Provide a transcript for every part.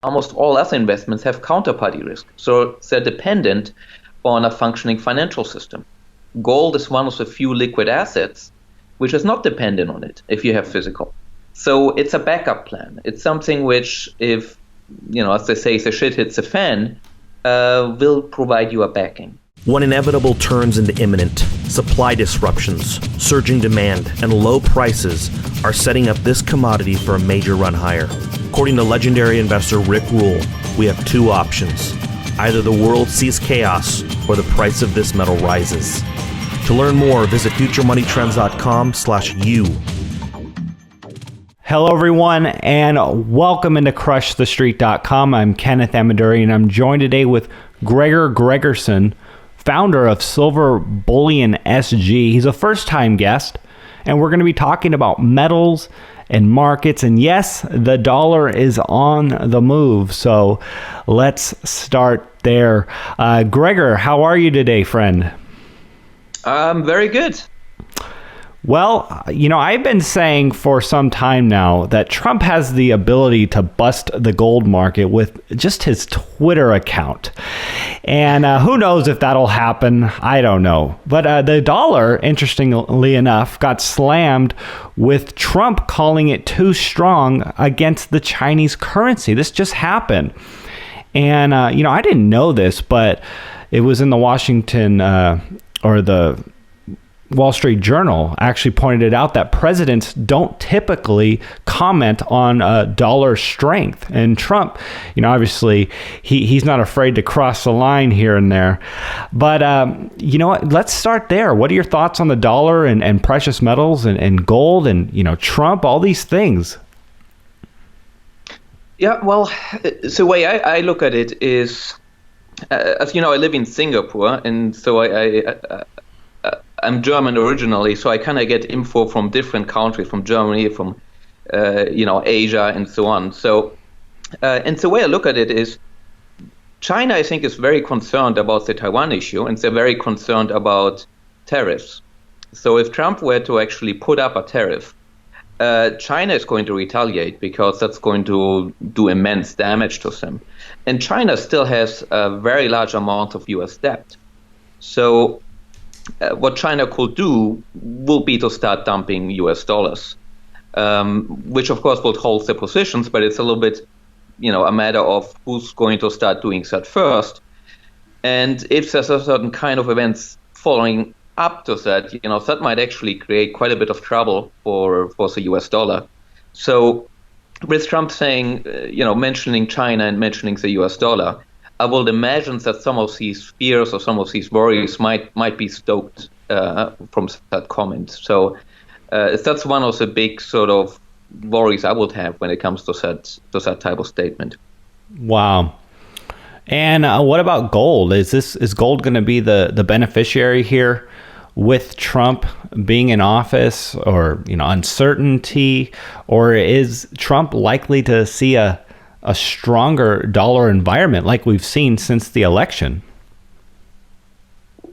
almost all other investments have counterparty risk. So they're dependent on a functioning financial system. Gold is one of the few liquid assets which is not dependent on it if you have physical. So it's a backup plan. It's something which, if, as they say, the shit hits the fan, will provide you a backing. When inevitable turns into imminent, supply disruptions, surging demand, and low prices are setting up this commodity for a major run higher. According to legendary investor Rick Rule, we have two options. Either the world sees chaos or the price of this metal rises. To learn more, visit futuremoneytrends.com/u. Hello, everyone, and welcome into crushthestreet.com. I'm Kenneth Amaduri, and I'm joined today with Gregor Gregersen, founder of Silver Bullion SG. He's a first-time guest, and we're going to be talking about metals and markets. And yes, the dollar is on the move, so let's start there. Gregor, how are you today, friend? Very good. Well, I've been saying for some time now that Trump has the ability to bust the gold market with just his Twitter account. And who knows if that'll happen? I don't know. But the dollar, interestingly enough, got slammed with Trump calling it too strong against the Chinese currency. This just happened. And, I didn't know this, but it was in the Washington or the Wall Street Journal actually pointed it out that presidents don't typically comment on dollar strength. And Trump, obviously, he's not afraid to cross the line here and there. But you know what? Let's start there. What are your thoughts on the dollar and precious metals and gold and, Trump, all these things? Yeah, well, the way I look at it is, as you know, I live in Singapore, and so I'm German originally, so I kind of get info from different countries, from Germany, from Asia, and so on. So, and the way I look at it is, China, I think, is very concerned about the Taiwan issue, and they're very concerned about tariffs. So, if Trump were to actually put up a tariff, China is going to retaliate because that's going to do immense damage to them. And China still has a very large amount of U.S. debt. So what China could do will be to start dumping U.S. dollars, which of course would hold their positions, but it's a little bit, a matter of who's going to start doing that first. And if there's a certain kind of events following up to that, that might actually create quite a bit of trouble for the U.S. dollar. So with Trump saying, mentioning China and mentioning the U.S. dollar, I will imagine that some of these fears or some of these worries might be stoked from that comment. So that's one of the big sort of worries I would have when it comes to that type of statement. Wow. And what about gold? Is gold going to be the beneficiary here with Trump being in office, or uncertainty, or is Trump likely to see a stronger dollar environment like we've seen since the election?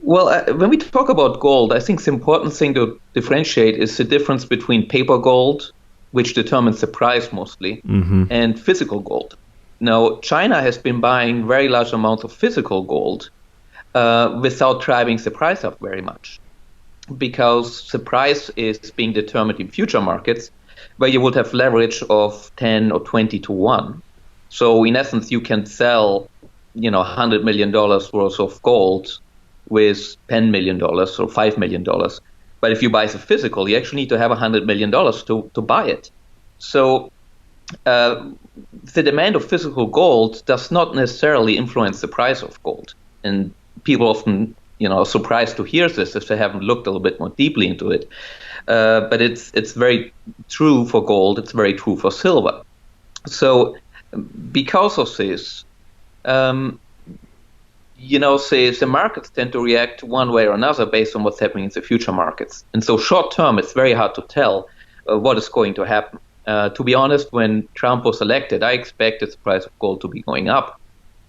Well, when we talk about gold, I think the important thing to differentiate is the difference between paper gold, which determines the price mostly, and physical gold. Now, China has been buying very large amounts of physical gold without driving the price up very much, because the price is being determined in future markets where you would have leverage of 10 or 20 to 1. So in essence, you can sell, $100 million worth of gold with $10 million or $5 million. But if you buy the physical, you actually need to have $100 million to buy it. So the demand of physical gold does not necessarily influence the price of gold. And people often, are surprised to hear this if they haven't looked a little bit more deeply into it. But it's very true for gold. It's very true for silver. So because of this, the markets tend to react one way or another based on what's happening in the future markets. And so short term, it's very hard to tell what is going to happen. To be honest, when Trump was elected, I expected the price of gold to be going up.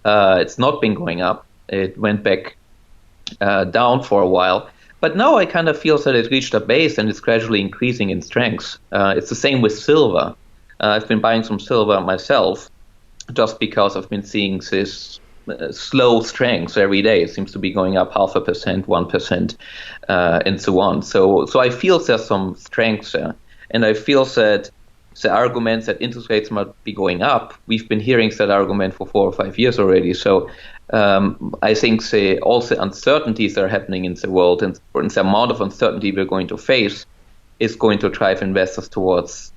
It's not been going up. It went back down for a while. But now I kind of feel that it reached a base and it's gradually increasing in strength. It's the same with silver. I've been buying some silver myself. just because I've been seeing this slow strength every day. It seems to be going up 0.5%, 1%, and so on. So I feel there's some strength there. And I feel that the arguments that interest rates might be going up, we've been hearing that argument for 4 or 5 years already. So I think all the uncertainties that are happening in the world and the amount of uncertainty we're going to face is going to drive investors towards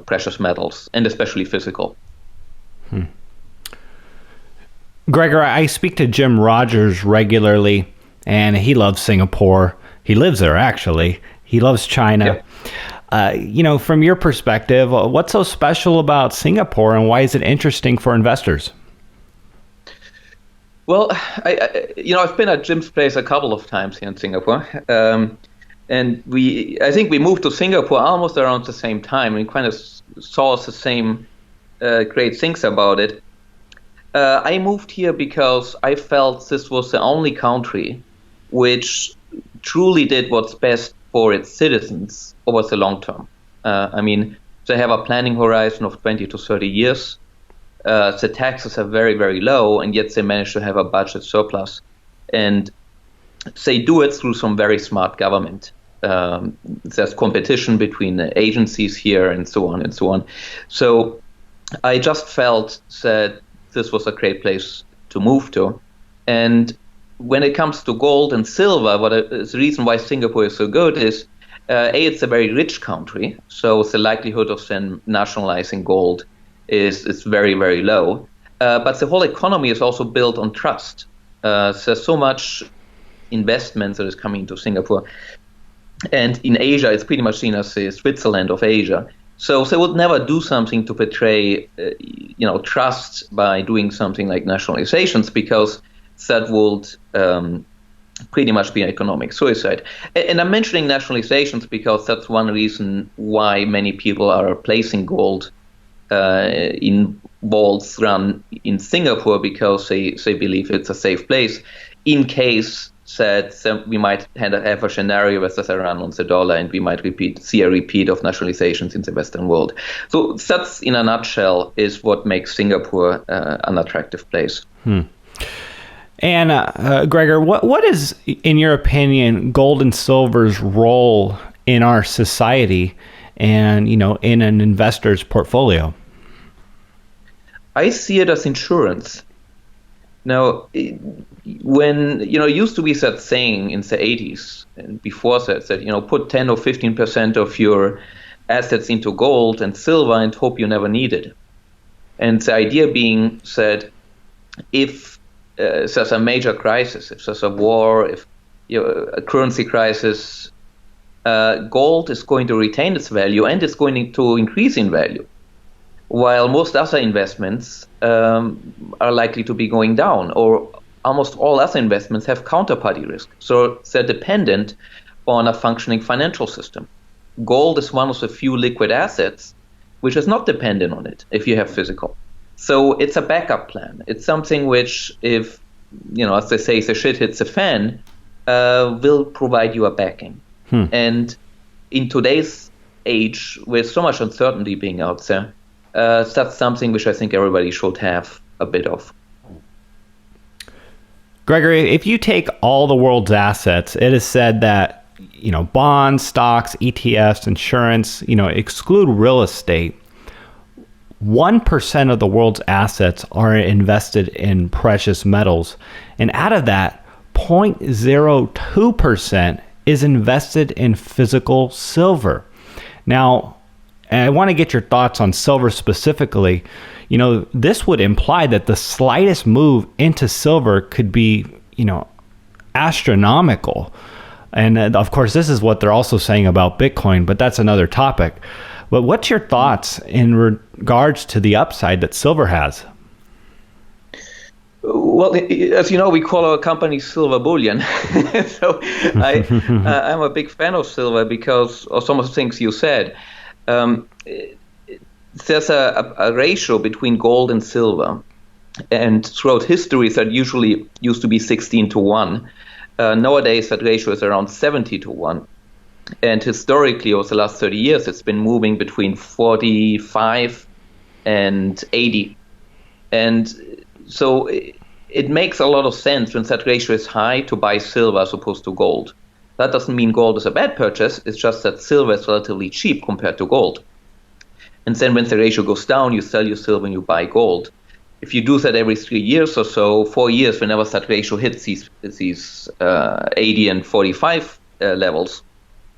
precious metals, and especially physical. Gregor, I speak to Jim Rogers regularly, and he loves Singapore. He lives there, actually. He loves China. Yeah. From your perspective, what's so special about Singapore, and why is it interesting for investors? Well, I've been at Jim's place a couple of times here in Singapore, and I think we moved to Singapore almost around the same time. We kind of saw the same great things about it. I moved here because I felt this was the only country which truly did what's best for its citizens over the long term. They have a planning horizon of 20 to 30 years. The taxes are very, very low, and yet they manage to have a budget surplus. And they do it through some very smart government. There's competition between the agencies here and so on and so on. So I just felt that this was a great place to move to. And when it comes to gold and silver, the reason why Singapore is so good is, it's a very rich country, so the likelihood of them nationalizing gold is very, very low. But the whole economy is also built on trust. There's so much investment that is coming to Singapore. And in Asia, it's pretty much seen as the Switzerland of Asia. So they would never do something to betray, trust by doing something like nationalizations, because that would pretty much be economic suicide. And I'm mentioning nationalizations because that's one reason why many people are placing gold in vaults run in Singapore, because they believe it's a safe place in case that we might have a scenario where there's a run on the dollar and we might see a repeat of nationalizations in the Western world. So that's, in a nutshell, is what makes Singapore an attractive place. And Gregor, what is, in your opinion, gold and silver's role in our society and, in an investor's portfolio? I see it as insurance. Now, when, it used to be that saying in the 80s and before that, put 10 or 15% of your assets into gold and silver and hope you never need it. And the idea being that if there's a major crisis, if there's a war, if a currency crisis, gold is going to retain its value and it's going to increase in value, while most other investments are likely to be going down, or almost all other investments have counterparty risk. So they're dependent on a functioning financial system. Gold is one of the few liquid assets which is not dependent on it if you have physical. So it's a backup plan. It's something which, if, as they say, the shit hits the fan, will provide you a backing. And in today's age, with so much uncertainty being out there, that's something which I think everybody should have a bit of. Gregory, if you take all the world's assets, it is said that, bonds, stocks, ETFs, insurance, exclude real estate, 1% of the world's assets are invested in precious metals. And out of that, 0.02% is invested in physical silver. Now, and I want to get your thoughts on silver specifically. This would imply that the slightest move into silver could be, astronomical. And of course, this is what they're also saying about Bitcoin, but that's another topic. But what's your thoughts in regards to the upside that silver has? Well, as you know, we call our company Silver Bullion. So I'm a big fan of silver because of some of the things you said. There's a ratio between gold and silver, and throughout history that usually used to be 16-1. Nowadays that ratio is around 70-1, and historically over the last 30 years it's been moving between 45 and 80. And so it makes a lot of sense when that ratio is high to buy silver as opposed to gold. That doesn't mean gold is a bad purchase. It's just that silver is relatively cheap compared to gold. And then when the ratio goes down, you sell your silver and you buy gold. If you do that every 3 years or so, 4 years, whenever that ratio hits these 80 and 45 levels,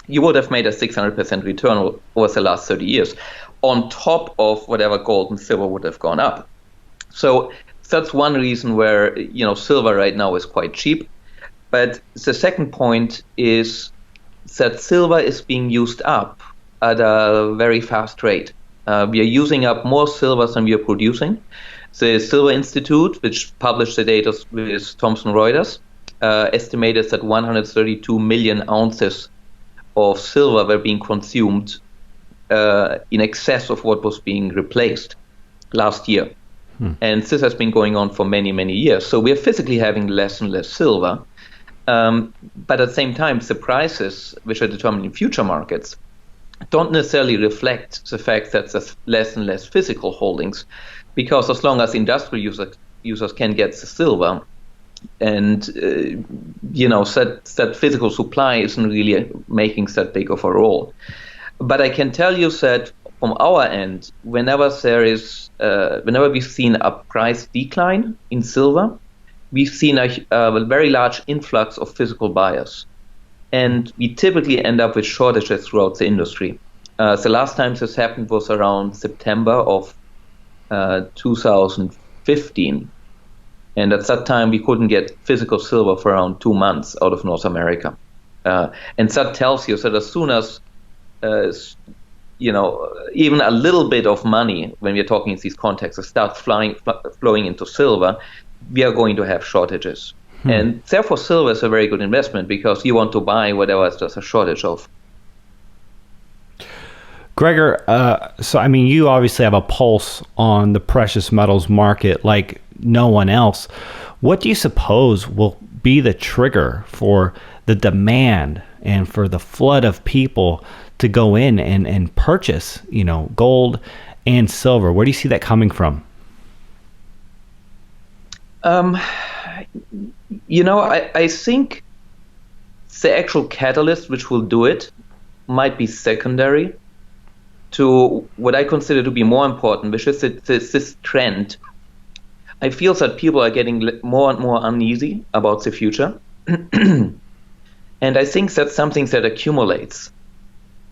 you would have made a 600% return over the last 30 years, on top of whatever gold and silver would have gone up. So that's one reason where, silver right now is quite cheap. But the second point is that silver is being used up at a very fast rate. We are using up more silver than we are producing. The Silver Institute, which published the data with Thomson Reuters, estimated that 132 million ounces of silver were being consumed in excess of what was being replaced last year. And this has been going on for many, many years. So we're physically having less and less silver. But at the same time, the prices, which are determined in future markets, don't necessarily reflect the fact that there's less and less physical holdings, because as long as industrial users can get the silver, and that physical supply isn't really making that big of a role. But I can tell you that from our end, whenever we've seen a price decline in silver, we've seen a very large influx of physical buyers. And we typically end up with shortages throughout the industry. The last time this happened was around September of 2015. And at that time, we couldn't get physical silver for around 2 months out of North America. And that tells you that as soon as, even a little bit of money, when we're talking in these contexts, starts flowing into silver, we are going to have shortages. And therefore, silver is a very good investment because you want to buy whatever there's a shortage of. Gregor, you obviously have a pulse on the precious metals market like no one else. What do you suppose will be the trigger for the demand and for the flood of people to go in and purchase, gold and silver? Where do you see that coming from? I think the actual catalyst which will do it might be secondary to what I consider to be more important, which is this trend. I feel that people are getting more and more uneasy about the future. And I think that's something that accumulates.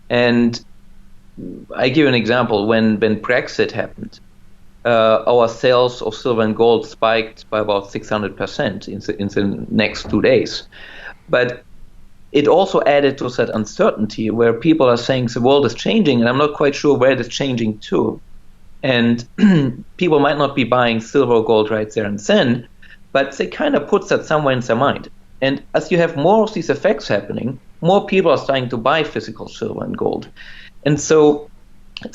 And I give an example. When Brexit happened, our sales of silver and gold spiked by about 600% in the next 2 days. But it also added to that uncertainty where people are saying the world is changing and I'm not quite sure where it is changing to. And people might not be buying silver or gold right there and then, but they kind of put that somewhere in their mind. And as you have more of these effects happening, more people are starting to buy physical silver and gold. And so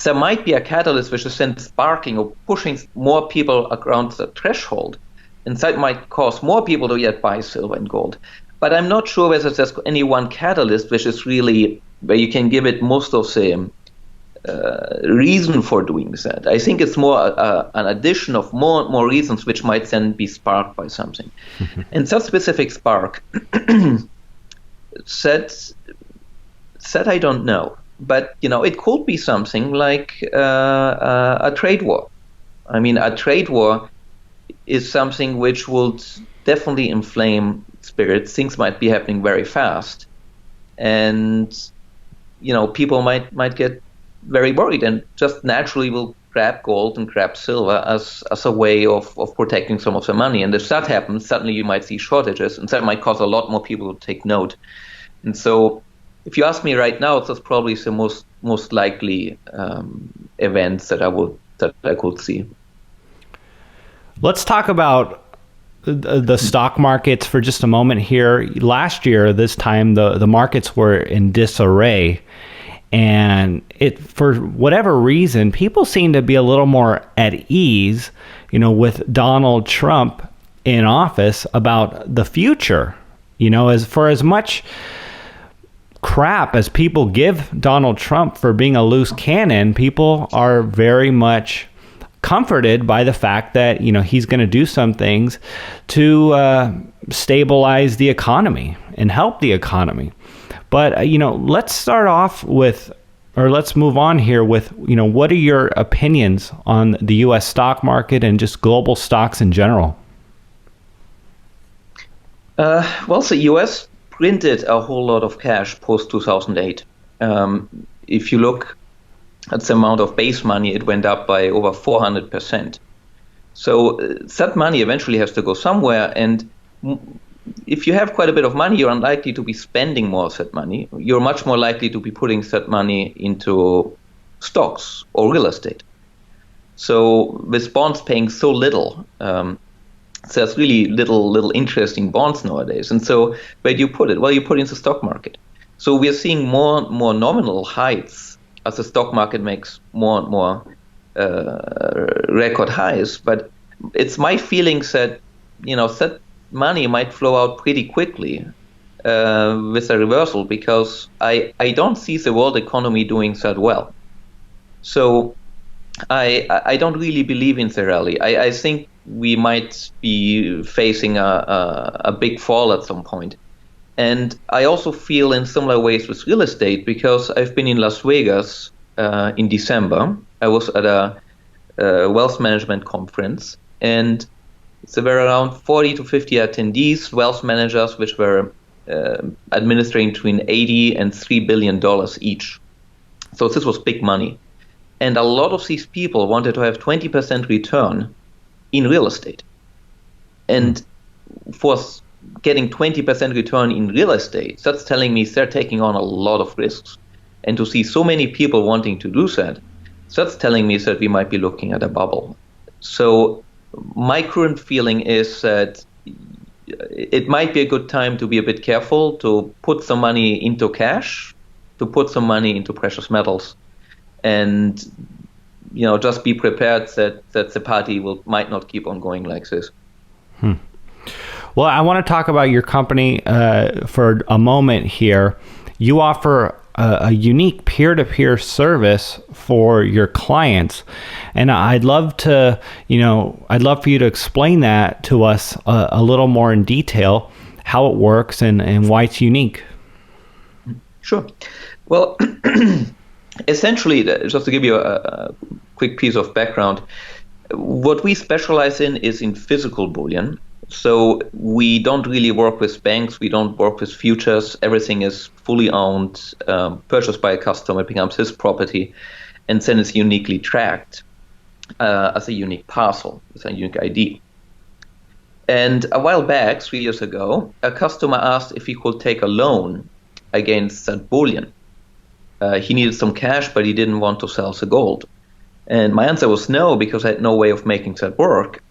there might be a catalyst which is then sparking or pushing more people around the threshold. And that might cause more people to yet buy silver and gold. But I'm not sure whether there's any one catalyst which is really where you can give it most of the reason for doing that. I think it's more an addition of more and more reasons which might then be sparked by something. And that specific spark, that I don't know. But, it could be something like a trade war. I mean, a trade war is something which would definitely inflame spirits. Things might be happening very fast. And, people might get very worried and just naturally will grab gold and grab silver as a way of protecting some of their money. And if that happens, suddenly you might see shortages, and that might cause a lot more people to take note. And so if you ask me right now, that's probably the most likely events that I could see. Let's talk about the stock markets for just a moment here. Last year, this time, the markets were in disarray. And for whatever reason, people seem to be a little more at ease, with Donald Trump in office about the future. As much crap as people give Donald Trump for being a loose cannon, people are very much comforted by the fact that, he's going to do some things to stabilize the economy and help the economy. But, let's start off with, or let's move on here with, what are your opinions on the U.S. stock market and just global stocks in general? Well, the U.S. printed a whole lot of cash post-2008. If you look at the amount of base money, it went up by over 400%. So that money eventually has to go somewhere, and if you have quite a bit of money, you're unlikely to be spending more of that money. You're much more likely to be putting that money into stocks or real estate. So with bonds paying so little, there's really little interest in bonds nowadays. And so where do you put it? Well, you put it in the stock market. So we are seeing more nominal heights as the stock market makes more and more record highs. But it's my feelings that, that money might flow out pretty quickly with a reversal, because I don't see the world economy doing that well. So I don't really believe in the rally. I think we might be facing a big fall at some point. And I also feel in similar ways with real estate, because I've been in Las Vegas in December. I was at a wealth management conference, and there were around 40 to 50 attendees, wealth managers, which were administering between $80 and $3 billion each. So this was big money. And a lot of these people wanted to have 20% return in real estate. And for getting 20% return in real estate, that's telling me they're taking on a lot of risks. And to see so many people wanting to do that, that's telling me that we might be looking at a bubble. So my current feeling is that it might be a good time to be a bit careful, to put some money into cash, to put some money into precious metals, and just be prepared that the party might not keep on going like this. Well, I want to talk about your company for a moment here. You offer a unique peer-to-peer service for your clients, and I'd love for you to explain that to us a little more in detail, how it works and why it's unique. Sure. Well, essentially, just to give you a quick piece of background, what we specialize in is in physical bullion. So we don't really work with banks, we don't work with futures. Everything is fully owned, purchased by a customer, it becomes his property, and then it's uniquely tracked as a unique parcel, with a unique ID. And a while back, 3 years ago, a customer asked if he could take a loan against that bullion. He needed some cash, but he didn't want to sell the gold. And my answer was no, because I had no way of making that work.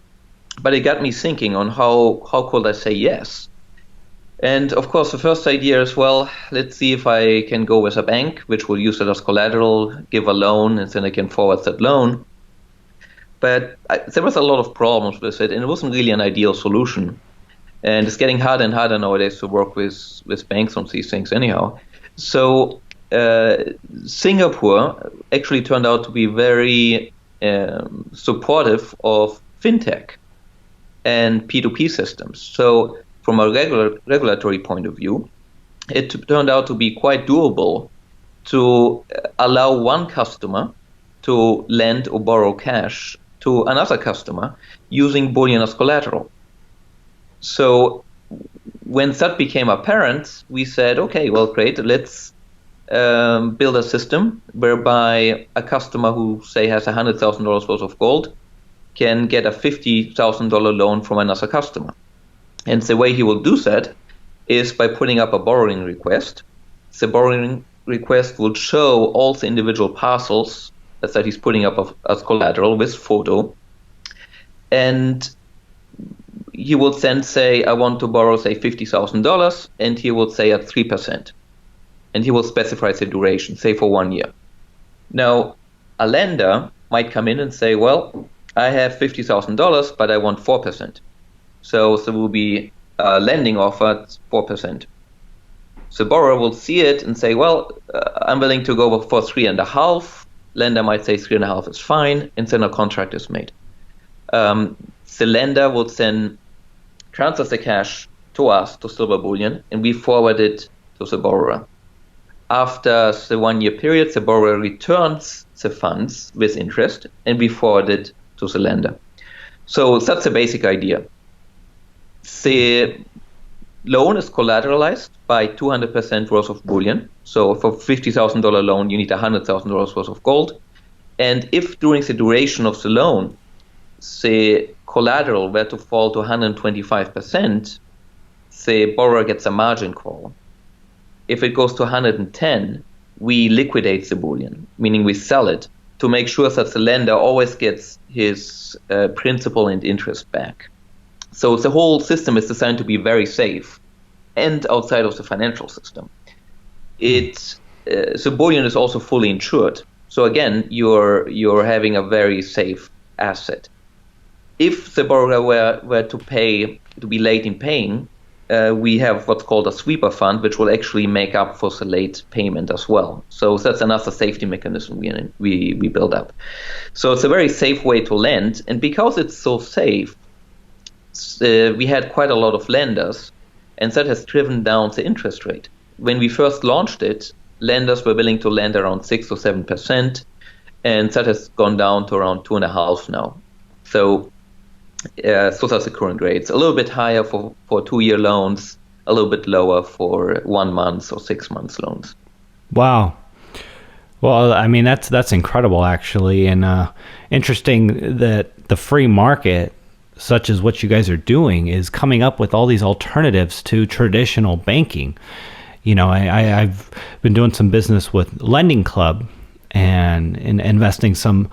But it got me thinking on how could I say yes? And of course, the first idea is, well, let's see if I can go with a bank, which will use it as collateral, give a loan, and then I can forward that loan. But there was a lot of problems with it, and it wasn't really an ideal solution. And it's getting harder and harder nowadays to work with banks on these things anyhow. So Singapore actually turned out to be very supportive of fintech and P2P systems. So from a regulatory point of view, it turned out to be quite doable to allow one customer to lend or borrow cash to another customer using bullion as collateral. So when that became apparent, we said, okay, well, great, let's build a system whereby a customer who, say, has $100,000 worth of gold can get a $50,000 loan from another customer. And the way he will do that is by putting up a borrowing request. The borrowing request will show all the individual parcels that he's putting up as collateral with photo. And he will then say, I want to borrow, say, $50,000, and he will say at 3%. And he will specify the duration, say for 1 year. Now, a lender might come in and say, well, I have $50,000, but I want 4%. So there will be a lending offer at 4%. The borrower will see it and say, well, I'm willing to go for 3.5%, lender might say 3.5 is fine, and then a contract is made. The lender would then transfer the cash to us, to Silver Bullion, and we forward it to the borrower. After the 1 year period, the borrower returns the funds with interest, and we forward it to the lender. So that's the basic idea. The loan is collateralized by 200% worth of bullion. So for $50,000 loan, you need $100,000 worth of gold. And if during the duration of the loan, the collateral were to fall to 125%, the borrower gets a margin call. If it goes to 110, we liquidate the bullion, meaning we sell it to make sure that the lender always gets his principal and interest back. So the whole system is designed to be very safe and outside of the financial system. The bullion is also fully insured. So again, you're having a very safe asset. If the borrower were to be late in paying, we have what's called a sweeper fund, which will actually make up for the late payment as well. So that's another safety mechanism we build up. So it's a very safe way to lend. And because it's so safe, we had quite a lot of lenders, and that has driven down the interest rate. When we first launched it, lenders were willing to lend around 6 or 7%, and that has gone down to around 2.5% now. So that's the current rates. A little bit higher for 2-year loans, a little bit lower for 1 month or 6 months loans. Wow. Well, I mean, that's incredible, actually, and interesting that the free market, such as what you guys are doing, is coming up with all these alternatives to traditional banking. You know, I've been doing some business with Lending Club and investing some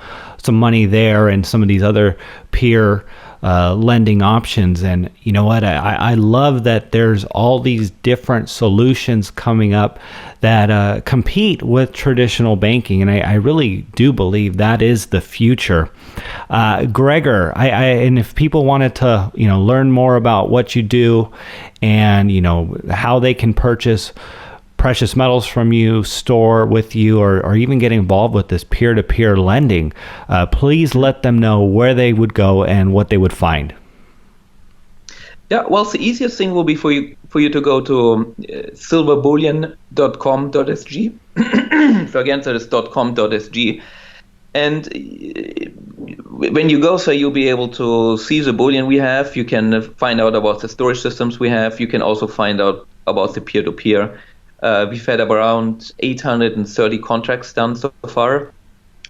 money there and some of these other peer lending options. And you know what? I love that there's all these different solutions coming up that compete with traditional banking. And I really do believe that is the future. Gregor, and if people wanted to, learn more about what you do and, how they can purchase precious metals from you, store with you, or even get involved with this peer-to-peer lending, please let them know where they would go and what they would find. Yeah, well, the easiest thing will be for you to go to silverbullion.com.sg. So again, that is .com.sg. And when you go there, you'll be able to see the bullion we have. You can find out about the storage systems we have. You can also find out about the peer-to-peer. We've had around 830 contracts done so far,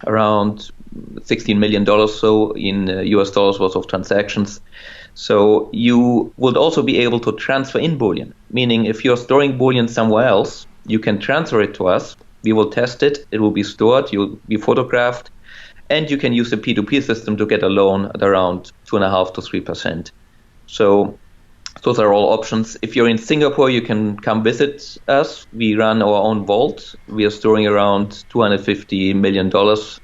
around $16 million so in US dollars worth of transactions. So you would also be able to transfer in bullion, meaning if you're storing bullion somewhere else, you can transfer it to us. We will test it. It will be stored. You'll be photographed. And you can use the P2P system to get a loan at around 2.5% to 3%. So those are all options. If you're in Singapore, you can come visit us. We run our own vault. We are storing around $250 million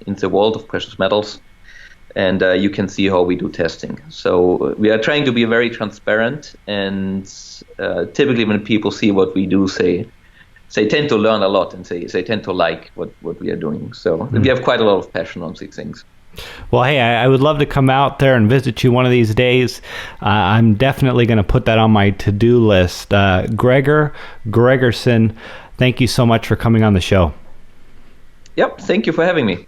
in the vault of precious metals. And you can see how we do testing. So we are trying to be very transparent. And typically when people see what we do, they tend to learn a lot, and they tend to like what we are doing. So we have quite a lot of passion on these things. Well, hey, I would love to come out there and visit you one of these days. I'm definitely going to put that on my to-do list. Gregor Gregersen, thank you so much for coming on the show. Yep, thank you for having me.